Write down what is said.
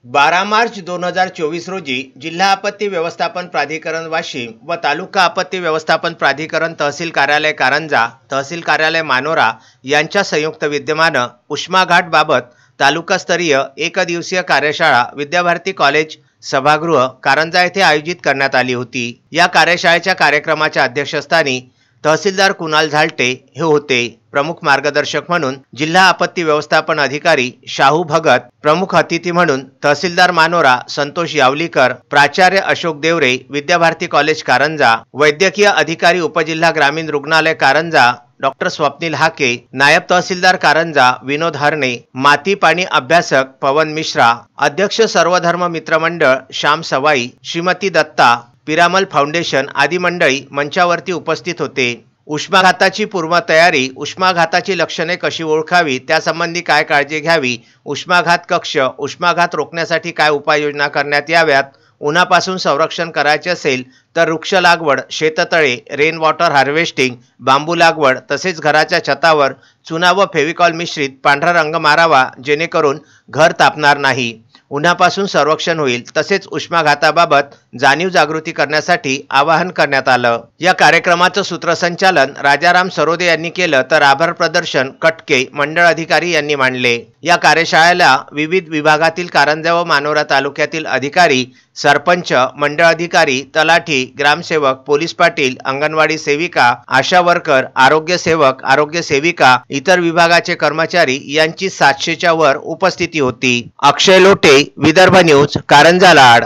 12 मार्च 2024 रोजी जिल्हा आपत्ती व्यवस्थापन प्राधिकरण वाशिम व तालुका आपत्ती व्यवस्थापन प्राधिकरण तहसील कार्यालय कारंजा, तहसील कार्यालय मानोरा यांच्या संयुक्त विद्यमाने उष्माघात बाबत तालुकास्तरीय एकदिवसीय कार्यशाळा विद्याभारती कॉलेज सभागृह कारंजा येथे आयोजित करण्यात आली होती। या कार्यशाळेच्या कार्यक्रमाच्या अध्यक्षस्थानी तहसीलदार कुणाल झालटे हे होते। प्रमुख मार्गदर्शक म्हणून जिल्हा आपत्ती व्यवस्थापन अधिकारी शाहू भगत, प्रमुख अतिथी म्हणून तहसीलदार मानोरा संतोष यावलीकर, प्राचार्य अशोक देवरे विद्याभारती कॉलेज कारंजा, वैद्यकीय अधिकारी उपजिल्हा ग्रामीण रुग्णालय कारंजा डॉक्टर स्वप्नील हाके, नायब तहसीलदार कारंजा विनोद हरणे, माती पाणी अभ्यासक पवन मिश्रा, अध्यक्ष सर्वधर्म मित्र मंडळ श्याम सवाई, श्रीमती दत्ता, पिरामल फाउंडेशन आदी मंडळी मंचावरती उपस्थित होते। उष्माघाताची पूर्वतयारी, उष्माघाताची लक्षणे कशी ओळखावी, त्यासंबंधी काय काळजी घ्यावी, उष्माघात कक्ष, उष्माघात रोखण्यासाठी काय उपाययोजना करण्यात याव्यात, उन्हापासून संरक्षण करायचे असेल तर वृक्ष लागवड, शेततळे, रेन वॉटर हार्वेस्टिंग, बांबू लागवड तसेच घराच्या छतावर चुना व फेविकॉल मिश्रित पांढरा रंग मारावा जेणेकरून घर तापणार नाही, उन्हापासून संरक्षण होईल। तसेच उष्माघाताबाबत जाणीव जागृती करण्यासाठी आवाहन करण्यात आलं। या कार्यक्रमाचं सूत्रसंचालन राजाराम सरोदे यांनी केलं तर आभार प्रदर्शन कटके मंडळ अधिकारी यांनी मांडले। या कार्यशाळेला विविध विभागातील कारंजा व मानोरा तालुक्यातील अधिकारी, सरपंच, मंडळ अधिकारी, तलाठी, ग्रामसेवक, पोलीस पाटील, अंगणवाडी सेविका, आशा वर्कर, आरोग्य सेवक, आरोग्य सेविका, इतर विभागाचे कर्मचारी यांची 700च्या वर उपस्थिती होती। अक्षय लोटे, विदर्भ न्यूज, कारंजा लाड।